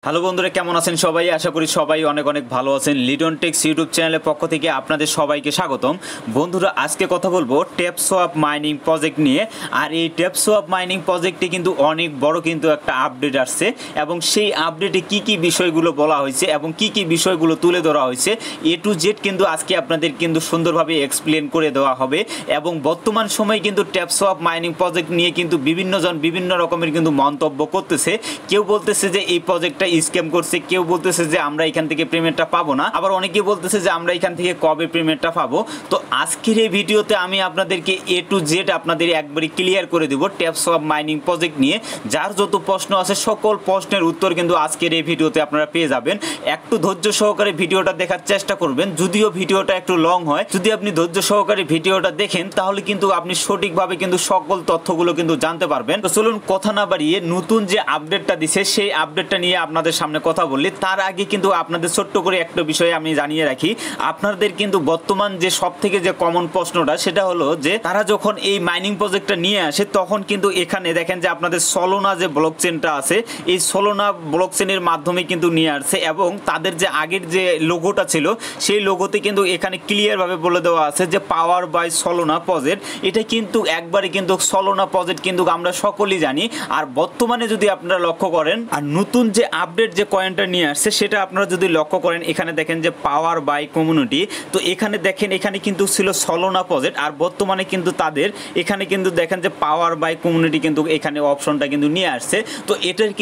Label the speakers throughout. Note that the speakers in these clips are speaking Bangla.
Speaker 1: হ্যালো বন্ধুরা, কেমন আছেন সবাই? আশা করি সবাই অনেক অনেক ভালো আছেন। লিটন টেক্স ইউটিউব চ্যানেলের পক্ষ থেকে আপনাদের সবাইকে স্বাগতম। বন্ধুরা, আজকে কথা বলবো ট্যাপসোয়াপ মাইনিং প্রজেক্ট নিয়ে। আর এই ট্যাপসোয়াপ মাইনিং প্রজেক্টে কিন্তু অনেক বড় কিন্তু একটা আপডেট আসছে, এবং সেই আপডেটে কি কি বিষয়গুলো বলা হয়েছে এবং কি কি বিষয়গুলো তুলে ধরা হয়েছে এ টু জেড কিন্তু আজকে আপনাদের কিন্তু সুন্দরভাবে এক্সপ্লেন করে দেওয়া হবে। এবং বর্তমান সময়ে কিন্তু ট্যাপসোয়াপ মাইনিং প্রজেক্ট নিয়ে কিন্তু বিভিন্নজন বিভিন্ন রকমের কিন্তু মন্তব্য করতেছে। কেউ বলতেছে যে এই প্রজেক্টটা স্ক্যাম করছে, কেউ বলতেছে যে আমরা এখান থেকে পেমেন্টটা পাবো না, আবার অনেকে বলতেছে যে আমরা এখান থেকে কবে পেমেন্টটা পাবো। তো আজকের এই ভিডিওতে আমি আপনাদেরকে এ টু জেড আপনাদের একবারই ক্লিয়ার করে দেবো ট্যাপসোয়াপ মাইনিং প্রজেক্ট নিয়ে। যার যত প্রশ্ন আছে সকল প্রশ্নের উত্তর কিন্তু আজকের এই ভিডিওতে আপনারা পেয়ে যাবেন। একটু ধৈর্য সহকারে ভিডিওটা দেখার চেষ্টা করবেন। যদিও ভিডিওটা একটু লং হয়, যদি আপনি ধৈর্য সহকারে ভিডিওটা দেখেন তাহলে কিন্তু আপনি সঠিকভাবে কিন্তু সকল তথ্যগুলো কিন্তু জানতে পারবেন। তো চলুন কথা না বাড়িয়ে নতুন যে আপডেটটা দিছে সেই আপডেটটা নিয়ে আপনাদের সামনে কথা বললি। তার আগে কিন্তু আপনাদের ছোট্ট করে একটা বিষয় আমি জানিয়ে রাখি। আপনাদের কিন্তু বর্তমান যে সব থেকে যে কমন প্রশ্নটা সেটা হলো যে তারা যখন এই মাইনিং প্রজেক্টটা নিয়ে আসে তখন কিন্তু এখানে দেখেন যে আপনাদের সলোনা যে ব্লকচেনটা আছে এই সলোনা ব্লকচেনের মাধ্যমে কিন্তু নিয়ে আসছে, এবং তাদের যে আগের যে লোগোটা ছিল সেই লোগোতে কিন্তু এখানে ক্লিয়ারভাবে বলে দেওয়া আছে যে পাওয়ার বাই সলোনা প্রজেক্ট। এটা কিন্তু একবারে কিন্তু সলোনা প্রজেক্ট কিন্তু আমরা সকলেই জানি। আর বর্তমানে যদি আপনারা লক্ষ্য করেন আর নতুন যে আপডেট যে কয়েনটা নিয়ে আসছে সেটা আপনারা যদি লক্ষ্য করেন, এখানে দেখেন যে পাওয়ার বাই কমিউনিটি। তো এখানে দেখেন এখানে কিন্তু ছিল সলোনা প্রজেক্ট, আর বর্তমানে কিন্তু তাদের এখানে কিন্তু দেখেন যে পাওয়ার বাই কমিউনিটি কিন্তু এখানে অপশনটা কিন্তু নিয়ে আসছে। তো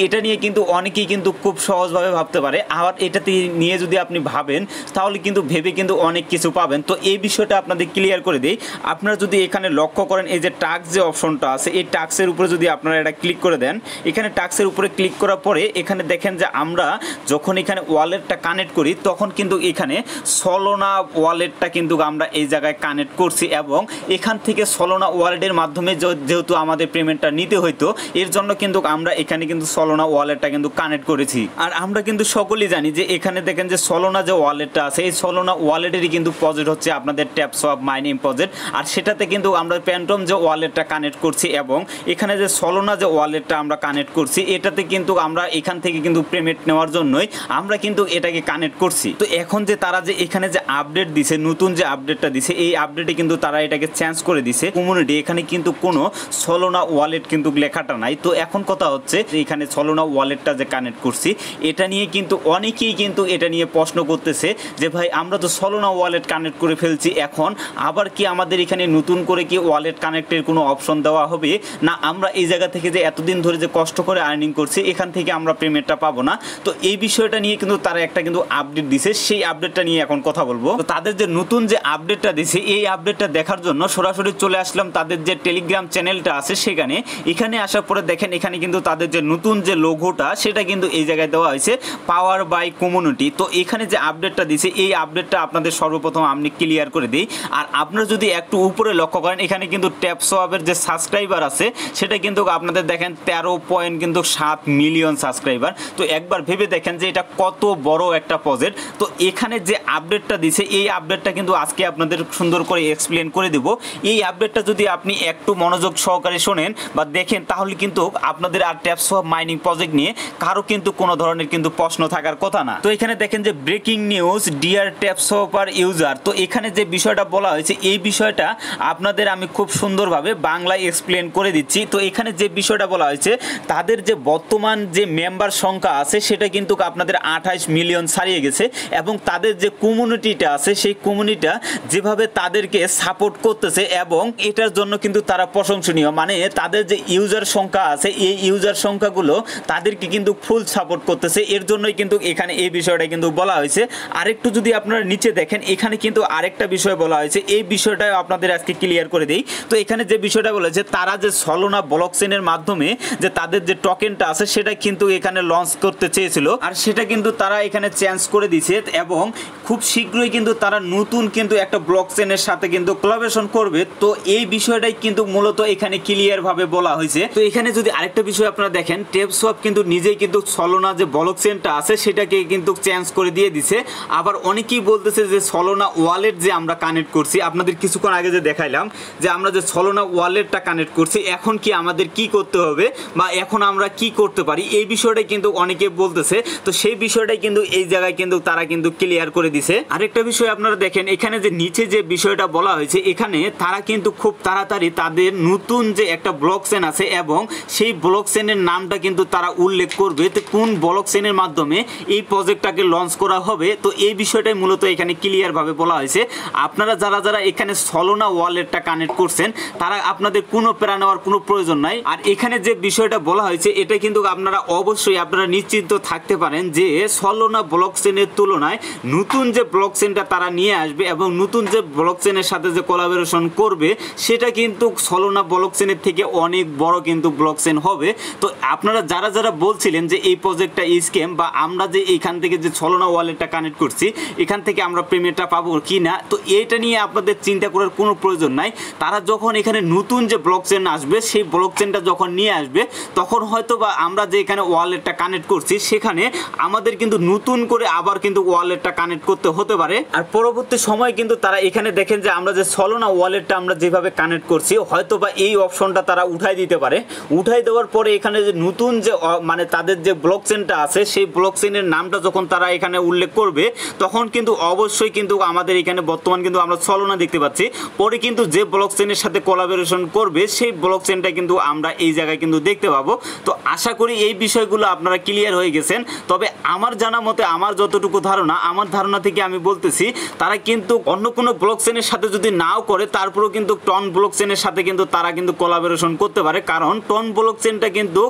Speaker 1: এটা নিয়ে কিন্তু অনেকেই কিন্তু খুব সহজভাবে ভাবতে পারে। আবার এটাতে নিয়ে যদি আপনি ভাবেন তাহলে কিন্তু ভেবে কিন্তু অনেক কিছু পাবেন। তো এই বিষয়টা আপনাদের ক্লিয়ার করে দিই। আপনারা যদি এখানে লক্ষ্য করেন এই যে টাস্ক যে অপশনটা আছে এই টাস্কের উপরে যদি আপনারা এটা ক্লিক করে দেন, এখানে টাস্কের উপরে ক্লিক করার পরে এখানে দেখেন যে আমরা যখন এখানে ওয়ালেটটা কানেক্ট করি তখন কিন্তু এখানে সলোনা ওয়ালেটটা কিন্তু আমরা এই জায়গায় কানেক্ট করছি, এবং এখান থেকে সলোনা ওয়ালেটের মাধ্যমে যেহেতু আমাদের পেমেন্টটা নিতে হইতো এর জন্য কিন্তু আমরা এখানে কিন্তু সলোনা ওয়ালেটটা কিন্তু কানেক্ট করেছি। আর আমরা কিন্তু সকলেই জানি যে এখানে দেখেন যে সলোনা যে ওয়ালেটটা আছে এই সলোনা ওয়ালেটেরই কিন্তু প্রজেক্ট হচ্ছে আপনাদের ট্যাপসোয়াপ মাইনিং প্রজেক্ট। আর সেটাতে কিন্তু আমরা প্যান্টম যে ওয়ালেটটা কানেক্ট করছি, এবং এখানে যে সলোনা যে ওয়ালেটটা আমরা কানেক্ট করছি এটাতে কিন্তু আমরা এখান থেকে কিন্তু পেমেন্ট নেওয়ার জন্যই আমরা কিন্তু এটাকে কানেক্ট করছি। তো এখন যে তারা যে এখানে যে আপডেট দিছে, নতুন যে আপডেটটা দিছে এই আপডেটে কিন্তু তারা এটাকে চেঞ্জ করে দিছে কমিউনিটি। এখানে কিন্তু কোনো সলোনা ওয়ালেট কিন্তু লেখাটা নাই। তো এখন কথা হচ্ছে যে এখানে সলোনা ওয়ালেটটা যে কানেক্ট করছি এটা নিয়ে কিন্তু অনেকেই কিন্তু এটা নিয়ে প্রশ্ন করতেছে যে ভাই আমরা তো সলোনা ওয়ালেট কানেক্ট করে ফেলছি, এখন আবার কি আমাদের এখানে নতুন করে কি ওয়ালেট কানেক্টের কোনো অপশন দেওয়া হবে না? আমরা এই জায়গা থেকে যে এতদিন ধরে যে কষ্ট করে আর্নিং করছি এখান থেকে আমরা পেমেন্টটা পাবো না? তো এই বিষয়টা নিয়ে কিন্তু তারা একটা কিন্তু আপডেট দিছে, সেই আপডেটটা নিয়ে এখন কথা বলবো। তো তাদের যে নতুন যে আপডেটটা দিছে এই আপডেটটা দেখার জন্য সরাসরি চলে আসলাম তাদের যে টেলিগ্রাম চ্যানেলটা আছে সেখানে। এখানে আসার পরে দেখেন এখানে কিন্তু তাদের যে নতুন যে লোগোটা সেটা কিন্তু এই জায়গায় দেওয়া হয়েছে পাওয়ার বাই কমিউনিটি। তো এখানে যে আপডেটটা দিছে এই আপডেটটা আপনাদের সর্বপ্রথম আমি ক্লিয়ার করে দিই। আর আপনারা যদি একটু উপরে লক্ষ্য করেন এখানে কিন্তু ট্যাপসোয়াপের যে সাবস্ক্রাইবার আছে সেটা কিন্তু আপনাদের দেখেন 13.7 মিলিয়ন সাবস্ক্রাইবার। তো একবার ভেবে দেখেন যে এটা কত বড় একটা প্রজেক্ট। তো এখানে যে আপডেটটা দিছে এই আপডেটটা কিন্তু আজকে আপনাদের সুন্দর করে এক্সপ্লেন করে দেব। এই আপডেটটা যদি আপনি একটু মনোযোগ সহকারে শোনেন বা দেখেন তাহলে কিন্তু আপনাদের আর ট্যাপসোয়াপ মাইনিং প্রজেক্ট নিয়ে কারো কিন্তু কোনো ধরনের কিন্তু প্রশ্ন থাকার কথা না। তো এখানে দেখেন যে ব্রেকিং নিউজ ডিয়ার ট্যাপসোয়াপার ইউজার। তো এখানে যে বিষয়টা বলা হয়েছে এই বিষয়টা আপনাদের আমি খুব সুন্দরভাবে বাংলায় এক্সপ্লেন করে দিচ্ছি। তো এখানে যে বিষয়টা বলা হয়েছে তাদের যে বর্তমান যে মেম্বার সংখ্যা আছে সেটা কিন্তু আপনাদের 28 মিলিয়ন ছাড়িয়ে গেছে, এবং তাদের যে কমিউনিটিটা আছে সেই কমিউনিটিটা যেভাবে তাদেরকে সাপোর্ট করতেছে এবং এটার জন্য কিন্তু তারা প্রশংসনীয়। মানে তাদের যে ইউজার সংখ্যা আছে এই ইউজার সংখ্যাগুলো তাদেরকে কিন্তু ফুল সাপোর্ট করতেছে, এর জন্যই কিন্তু এখানে এই বিষয়টা কিন্তু বলা হয়েছে। আরেকটু যদি আপনারা নিচে দেখেন এখানে কিন্তু আরেকটা বিষয় বলা হয়েছে, এই বিষয়টা আপনাদের আজকে ক্লিয়ার করে দেই। তো এখানে যে বিষয়টা বলেছে তারা যে সলোনা ব্লকচেনের মাধ্যমে যে তাদের যে টোকেনটা আছে সেটা কিন্তু এখানে লঞ্চ করতে চেয়েছিল, আর সেটা কিন্তু তারা এখানে চেঞ্জ করে দিয়েছে, এবং খুব শীঘ্রই কিন্তু তারা নতুন কিন্তু একটা ব্লকচেনের সাথে কিন্তু কোলাবোরেশন করবে। তো এই বিষয়টাই কিন্তু মূলত এখানে ক্লিয়ার ভাবে বলা হয়েছে। তো এখানে যদি আরেকটা বিষয় আপনারা দেখেন ট্যাপসোয়াপ কিন্তু নিজেই কিন্তু সলোনা যে ব্লকচেনটা আছে সেটাকে কিন্তু চেঞ্জ করে দিয়ে দিছে। আবার অনেকেই বলতেছে যে সলোনা ওয়ালেট যে আমরা কানেক্ট করছি, আপনাদের কিছুক্ষণ আগে যে দেখাইলাম যে আমরা যে সলোনা ওয়ালেটটা কানেক্ট করছি এখন কি আমাদের কি করতে হবে বা এখন আমরা কি করতে পারি, এই বিষয়টা কিন্তু অনেকে বলতেছে। তো সেই বিষয়টাই কিন্তু এই জায়গায় কিন্তু তারা কিন্তু ক্লিয়ার করে দিছে। আরেকটা বিষয় আপনারা দেখেন, এখানে যে নিচে যে বিষয়টা বলা হয়েছে, এখানে তারা কিন্তু খুব তাড়াতাড়ি তাদের নতুন যে একটা ব্লক চেইন আছে এবং সেই ব্লক চেইনের নামটা কিন্তু তারা উল্লেখ করবে, তো কোন ব্লক চেইনের মাধ্যমে এই প্রজেক্টটাকে লঞ্চ করা হবে। তো এই বিষয়টাই মূলত এখানে ক্লিয়ার ভাবে বলা হয়েছে। আপনারা যারা যারা এখানে সলোনা ওয়ালেটটা কানেক্ট করছেন, তারা আপনাদের কোনো প্যারা নেওয়ার কোনো প্রয়োজন নাই। আর এখানে যে বিষয়টা বলা হয়েছে, এটা কিন্তু আপনারা অবশ্যই আপনারা নিশ্চিন্ত থাকতে পারেন যে সলোনা ব্লক চেইনের তুলনায় নতুন যে ব্লক চেইনটা তারা নিয়ে আসবে এবং নতুন যে ব্লক চেইনের সাথে যে কোলাবোরেশন করবে, সেটা কিন্তু সলোনা ব্লক চেইনের থেকে অনেক বড় কিন্তু ব্লক চেইন হবে। তো আপনারা যারা যারা বলছিলেন যে এই প্রজেক্টটা স্ক্যাম বা আমরা যে এখান থেকে যে সলোনা ওয়ালেটটা কানেক্ট করছি এখান থেকে আমরা পেমেন্টটা পাবো কি না, তো এটা নিয়ে আপনাদের চিন্তা করার কোনো প্রয়োজন নাই। তারা যখন এখানে নতুন যে ব্লক চেইন আসবে, সেই ব্লক চেইনটা যখন নিয়ে আসবে, তখন হয়তো বা আমরা যে এখানে ওয়ালেটটা কানেক্ট করছি সেখানে আমাদের কিন্তু নতুন করে আবার কিন্তু ওয়ালেটটা কানেক্ট করতে হতে পারে। আর পরবর্তী সময় কিন্তু তারা এখানে দেখেন যে আমরা যে সলোনা ওয়ালেটটা আমরা যেভাবে কানেক্ট করছি, হয়তো বা এই অপশনটা তারা উঠাই দিতে পারে। উঠাই দেওয়ার পরে এখানে যে নতুন যে মানে তাদের যে ব্লক চেইনটা আছে, সেই ব্লক চেইনের নামটা যখন তারা এখানে উল্লেখ করবে, তখন কিন্তু অবশ্যই কিন্তু আমাদের এখানে বর্তমান কিন্তু আমরা সলোনা দেখতে পাচ্ছি। পরে কিন্তু যে ব্লক চেইনের সাথে কোলাবোরেশন করবে, সেই ব্লক চেইনটা কিন্তু আমরা এই জায়গায় কিন্তু দেখতে পাবো। তো আশা করি এই বিষয়গুলো আপনারা ক্লিয়ার হয়ে গেছেন। তবে আমার জানা মতে, আমার যতটুকু ধারণা, আমার ধারণা থেকে আমি বলতেছি, তারা কিন্তু অন্য কোনো ব্লক চেইনের সাথে যদি নাও করে, তারপরেও কিন্তু টন ব্লক চেইনের সাথে কিন্তু তারা কিন্তু কোলাবোরেশন করতে পারে। কারণ টন ব্লক চেইনটা কিন্তু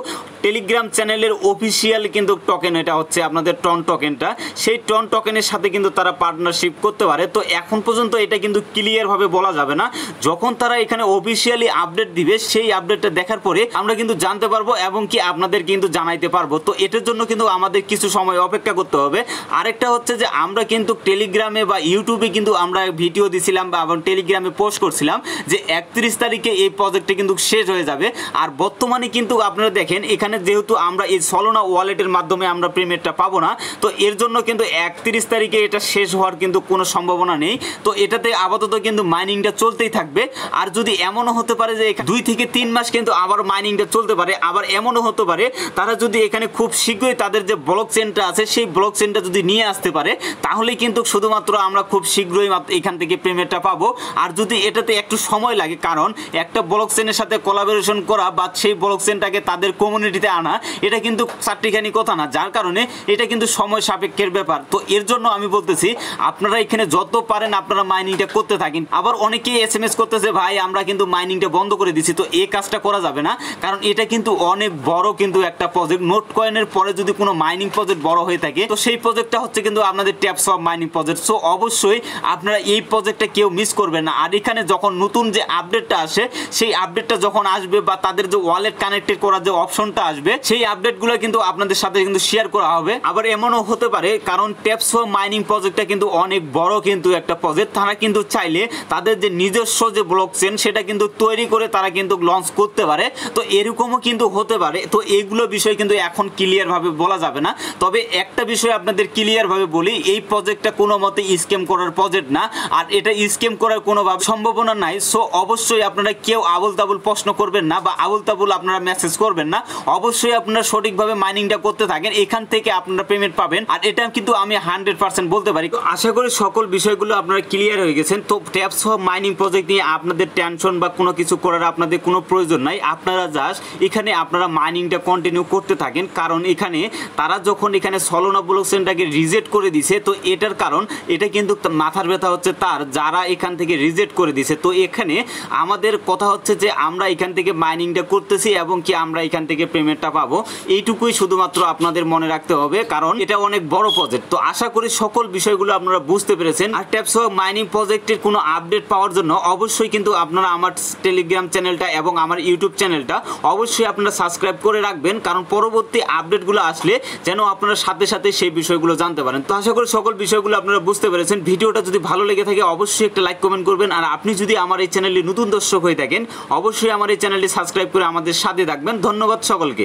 Speaker 1: টেলিগ্রাম চ্যানেলের অফিসিয়াল কিন্তু টোকেন, এটা হচ্ছে আপনাদের টন টোকেনটা, সেই টন টোকেনের সাথে কিন্তু তারা পার্টনারশিপ করতে পারে। তো এখন পর্যন্ত এটা কিন্তু ক্লিয়ারভাবে বলা যাবে না। যখন তারা এখানে অফিসিয়ালি আপডেট দিবে, সেই আপডেটটা দেখার পরে আমরা কিন্তু জানতে পারবো এবং কি আপনাদের কিন্তু জানাইতে পারবো। তো এটার জন্য কিন্তু আমাদের কিছু সময় অপেক্ষা করতে হবে। আরেকটা হচ্ছে যে আমরা কিন্তু টেলিগ্রামে বা ইউটিউবে কিন্তু আমরা ভিডিও দিছিলাম বা টেলিগ্রামে পোস্ট করছিলাম যে 31 তারিখে এই প্রজেক্টটা কিন্তু শেষ হয়ে যাবে। আর বর্তমানে কিন্তু আপনারা দেখেন, এখানে যেহেতু আমরা এই সলোনা ওয়ালেটের মাধ্যমে আমরা পেমেন্টটা পাবো না, তো এর জন্য কিন্তু 31 তারিখে এটা শেষ হওয়ার কিন্তু কোনো সম্ভাবনা নেই। তো এটাতে আপাতত কিন্তু মাইনিংটা চলতেই থাকবে। আর যদি এমনও হতে পারে যে 2 থেকে 3 মাস কিন্তু আবার মাইনিংটা চলতে পারে। আবার এমনও হতে পারে তারা যদি এখানে খুব শীঘ্রই তাদের যে ব্লক চেইনটা আছে, সেই ব্লক চেইনটা যদি নিয়ে আসতে পারে, তাহলে কিন্তু শুধুমাত্র আমরা খুব শীঘ্রই এখান থেকে পেমেন্টটা পাবো। আর যদি এটাতে একটু সময় লাগে, কারণ একটা ব্লক চেইনের সাথে কোলাবোরেশন করা বা সেই ব্লক চেইনটাকে তাদের কমিউনিটিতে আনা, এটা কিন্তু চারটিখানি কথা না, যার কারণে এটা কিন্তু সময় সাপেক্ষের ব্যাপার। তো এর জন্য আমি বলতেছি, আপনারা এখানে যত পারেন আপনারা মাইনিংটা করতে থাকেন। আবার অনেকেই SMS করতেছে, ভাই আমরা কিন্তু মাইনিংটা বন্ধ করে দিছি। তো এই কাজটা করা যাবে না, কারণ এটা কিন্তু অনেক বড় কিন্তু একটা প্রজেক্ট। নোট কয়েনের পরে যদি কোনো মাইনিং প্রজেক্ট বড় হয়ে থাকে, তো সেই প্রজেক্টটা হচ্ছে কিন্তু আপনাদের ট্যাপসওয়াপ মাইনিং প্রজেক্ট। সো অবশ্যই আপনারা এই প্রজেক্টটা কেউ মিস করবেন না। আর এখানে যখন নতুন যে আপডেটটা আসে, সেই আপডেটটা যখন আসবে বা তাদের যে ওয়ালেট কানেক্টেড করার যে অপশনটা আসবে, সেই আপডেটগুলো কিন্তু আপনাদের সাথে কিন্তু শেয়ার করা হবে। আবার এমনও হতে পারে, কারণ ট্যাপসওয়াপ মাইনিং প্রজেক্টটা কিন্তু অনেক বড় কিন্তু একটা প্রজেক্ট, তারা কিন্তু চাইলে তাদের যে নিজস্ব যে ব্লক চেইন সেটা কিন্তু তৈরি করে তারা কিন্তু লঞ্চ করতে পারে। তো এরকমও কিন্তু হতে পারে। তো এইগুলো বিষয় কিন্তু এখন ক্লিয়ারভাবে বলা যাবে না। তবে একটা বিষয় আপনাদের ক্লিয়ারভাবে বলি, এই প্রজেক্টটা কোনো মতে স্ক্যাম করার প্রজেক্ট না, আর এটা স্ক্যাম করার কোনো সম্ভাবনা নাই। সো অবশ্যই আপনারা কেউ আবল তাবল প্রশ্ন করবেন না বা আবল তাবল আপনারা মেসেজ করবেন না। অবশ্যই আপনারা সঠিকভাবে মাইনিংটা করতে থাকেন, এখান থেকে আপনারা পেমেন্ট পাবেন। আর এটা কিন্তু আমি 100% বলতে পারি। আশা করি সকল বিষয়গুলো আপনারা ক্লিয়ার হয়ে গেছেন। তো ট্যাপসওয়াপ মাইনিং প্রজেক্ট নিয়ে আপনাদের টেনশন বা কোনো কিছু করার আপনাদের কোনো প্রয়োজন নাই। আপনারা জাস্ট এখানে আপনারা মাইনিংটা কন্টিনিউ করতে থাকেন। কারণ এখানে তারা যখন এখানে সলোনা ব্লক চেইনটাকে রিজেক্ট করে দিছে, তো এটার কারণ এটা কিন্তু মাথার ব্যথা হচ্ছে তার, যারা এখান থেকে রিজেক্ট করে দিছে। তো এখানে আমাদের কথা হচ্ছে যে আমরা এখান থেকে মাইনিংটা করতেছি এবং কি আমরা এখান থেকে পেমেন্টটা পাবো, এইটুকুই শুধুমাত্র আপনাদের মনে রাখতে হবে, কারণ এটা অনেক বড় প্রজেক্ট। তো আশা করি সকল বিষয়গুলো আপনারা বুঝতে পেরেছেন। আর ট্যাপসওয়াপ মাইনিং প্রজেক্টের কোনো আপডেট পাওয়ার জন্য অবশ্যই কিন্তু আপনারা আমার টেলিগ্রাম চ্যানেলটা এবং আমার ইউটিউব চ্যানেলটা অবশ্যই আপনারা সাবস্ক্রাইব করে রাখবেন, কারণ পরবর্তী আপডেটগুলো আসলে যেন আপনারা সাথে সাথে সেই বিষয়গুলো জানতে পারেন। তো আশা করি সকল বিষয়গুলো আপনারা বুঝতে পেরেছেন। ভিডিওটা যদি ভালো লেগে থাকে অবশ্যই একটা লাইক কমেন্ট করবেন। আর আপনি যদি আমার এই চ্যানেলে নতুন দর্শক হয়ে থাকেন, অবশ্যই আমার এই চ্যানেলটি সাবস্ক্রাইব করে আমাদের সাথে থাকবেন। ধন্যবাদ সকলকে।